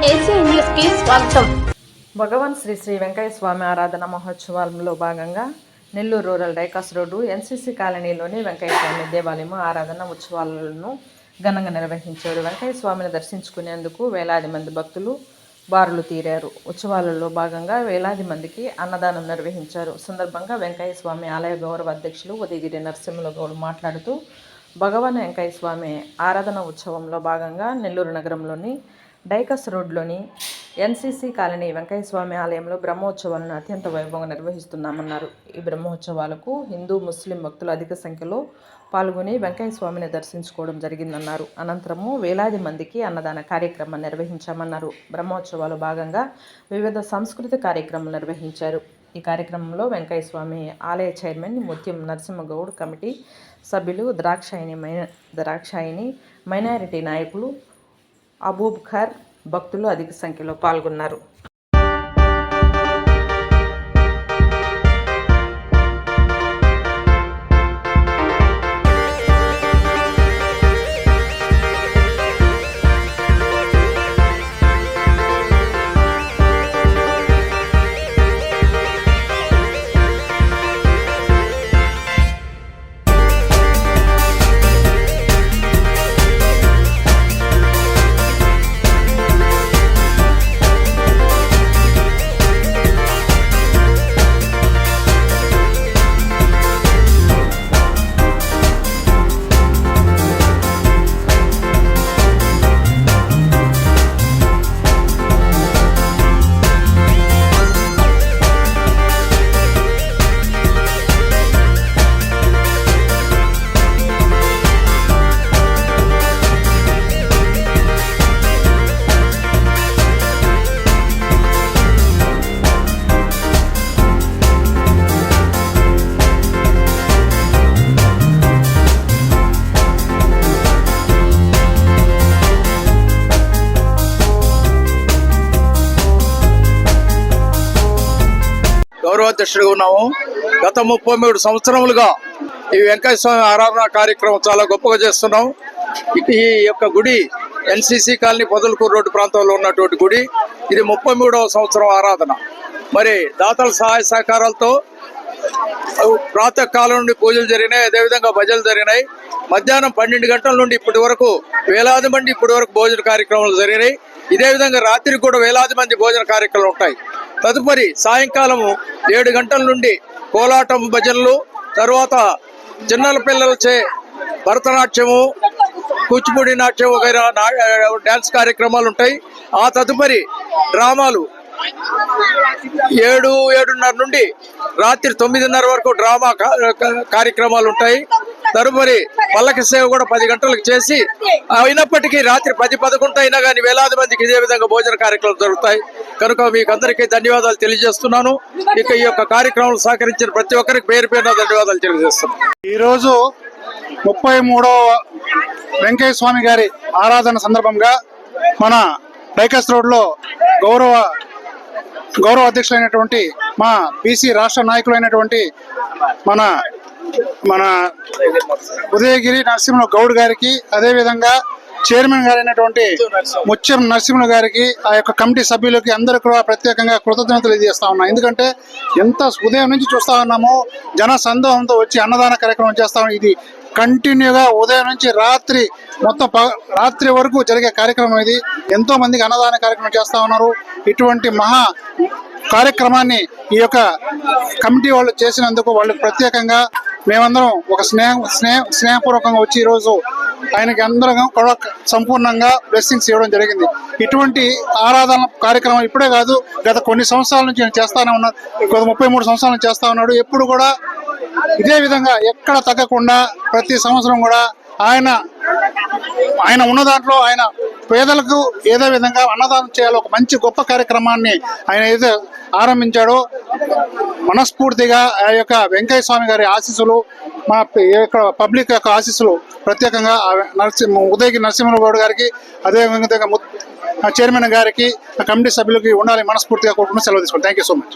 ACN news కి స్వాగతం. భగవాన్ శ్రీ శ్రీ వెంకయ్య స్వామి ఆరాధన మహోత్సవాలలో భాగంగా నెల్లూరు రూరల్ డైకాస్ రోడ్డు ఎన్సీసీ కాలనీలోని వెంకయ్య స్వామి దేవాలయం ఆరాధన ఉత్సవాలను ఘనంగా నిర్వహించారు. వెంకయ్య స్వామిని దర్శించుకునేందుకు వేలాది మంది భక్తులు బారులు తీరారు. ఉత్సవాలలో భాగంగా వేలాది మందికి అన్నదానం నిర్వహించారు. సందర్భంగా వెంకయ్య స్వామి ఆలయ గౌరవ అధ్యక్షులు ఉదయగిరి నరసింహులు గౌడ్ మాట్లాడుతూ భగవాన్ వెంకయ్య స్వామి ఆరాధన ఉత్సవంలో భాగంగా నెల్లూరు నగరంలోని డైకాస్ రోడ్లోని ఎన్సీసీ కాలనీ వెంకయ్య స్వామి ఆలయంలో బ్రహ్మోత్సవాలను అత్యంత వైభవంగా నిర్వహిస్తున్నామన్నారు. ఈ బ్రహ్మోత్సవాలకు హిందూ ముస్లిం భక్తులు అధిక సంఖ్యలో పాల్గొని వెంకయ్య స్వామిని దర్శించుకోవడం జరిగిందన్నారు. అనంతరము వేలాది మందికి అన్నదాన కార్యక్రమం నిర్వహించామన్నారు. బ్రహ్మోత్సవాలు భాగంగా వివిధ సాంస్కృతిక కార్యక్రమాలు నిర్వహించారు. ఈ కార్యక్రమంలో వెంకయ్య స్వామి ఆలయ చైర్మన్ ముత్యం నరసింహగౌడ్, కమిటీ సభ్యులు ద్రాక్షాయిని మైనారిటీ నాయకులు అబూబకర్, భక్తులు అధిక సంఖ్యలో పాల్గొన్నారు. గౌరవాధ్యక్షుడిగా ఉన్నాము. గత 33 సంవత్సరములుగా ఈ వెంకయ్య స్వామి ఆరాధన కార్యక్రమం చాలా గొప్పగా చేస్తున్నాం. ఈ యొక్క గుడి ఎన్సీసీ కాలనీ పొదలకూరు రోడ్డు ప్రాంతంలో ఉన్నటువంటి గుడి. ఇది 33వ సంవత్సరం ఆరాధన. మరి దాతల సహాయ సహకారాలతో ప్రాతకాలం నుండి పూజలు జరిగినాయి, అదేవిధంగా భజనలు జరిగినాయి. మధ్యాహ్నం 12 గంటల నుండి ఇప్పటి వరకు వేలాది మంది భోజన కార్యక్రమాలు జరిగినాయి. ఇదే విధంగా రాత్రి కూడా వేలాది మంది భోజన కార్యక్రమాలు ఉంటాయి. తదుపరి సాయంకాలము 7 గంటల నుండి కోలాటం భజనలు, తర్వాత చిన్నల పిల్లలచే భరతనాట్యము, కూచిపూడి నాట్యం వగైరా డ్యాన్స్ కార్యక్రమాలు ఉంటాయి. ఆ తదుపరి డ్రామాలు 7-7:30 నుండి రాత్రి 9:30 వరకు డ్రామా కార్యక్రమాలు ఉంటాయి. తదుపరి పల్లకి సేవ కూడా 10 గంటలకు చేసి, అయినప్పటికీ రాత్రి 10-11 అయినా కానీ వేలాది మందికి ఇదే విధంగా భోజన కార్యక్రమాలు జరుగుతాయి. కనుక మీకు అందరికీ ధన్యవాదాలు తెలియజేస్తున్నాను. ఇక ఈ యొక్క కార్యక్రమం సహకరించిన ప్రతి ఒక్కరికి పేరు పేరున ధన్యవాదాలు తెలియజేస్తున్నాను. ఈరోజు 33వ వెంకయ్య స్వామి గారి ఆరాధన సందర్భంగా మన డైకాస్ రోడ్లో గౌరవ అధ్యక్షులైనటువంటి మా బీసీ రాష్ట్ర నాయకులైనటువంటి మన ఉదయగిరి నరసింహ గౌడ్ గారికి, అదేవిధంగా చైర్మన్ గారైనటువంటి ముత్యం నరసింహులు గారికి, ఆ యొక్క కమిటీ సభ్యులకి అందరికీ కూడా ప్రత్యేకంగా కృతజ్ఞతలు తెలియజేస్తా ఉన్నాం. ఎందుకంటే ఎంత ఉదయం నుంచి చూస్తా ఉన్నాము, జన సందోహంతో వచ్చి అన్నదాన కార్యక్రమం చేస్తాము. ఇది కంటిన్యూగా ఉదయం నుంచి రాత్రి వరకు జరిగే కార్యక్రమం. ఇది ఎంతో మందికి అన్నదాన కార్యక్రమం చేస్తా ఉన్నారు. ఇటువంటి మహా కార్యక్రమాన్ని ఈ యొక్క కమిటీ వాళ్ళు చేసినందుకు వాళ్ళకి ప్రత్యేకంగా మేమందరం ఒక స్నేహపూర్వకంగా వచ్చి ఈరోజు ఆయనకి అందరం కూడా సంపూర్ణంగా బ్లెస్సింగ్స్ ఇవ్వడం జరిగింది. ఇటువంటి ఆరాధన కార్యక్రమం ఇప్పుడే కాదు, గత కొన్ని సంవత్సరాల నుంచి నేను చేస్తానే ఉన్నాను. గత 33 సంవత్సరాల నుంచి చేస్తా ఉన్నాడు. ఎప్పుడు కూడా ఇదే విధంగా ఎక్కడ తగ్గకుండా ప్రతి సంవత్సరం కూడా ఆయన ఉన్న దాంట్లో ఆయన పేదలకు ఏదో విధంగా అన్నదానం చేయాలో ఒక మంచి గొప్ప కార్యక్రమాన్ని ఆయన ఏదో ఆరంభించాడో మనస్ఫూర్తిగా ఆ యొక్క వెంకయ్య స్వామి గారి ఆశీస్సులు, మా పబ్లిక్ యొక్క ఆశీస్సులు ప్రత్యేకంగా ఉదయగిరి నరసింహగౌడ్ గారికి, అదేవిధంగా చైర్మన్ గారికి, కమిటీ సభ్యులకి ఉండాలి మనస్ఫూర్తిగా కోరుకుంటూ సెలవు తీసుకోండి. Thank you so much.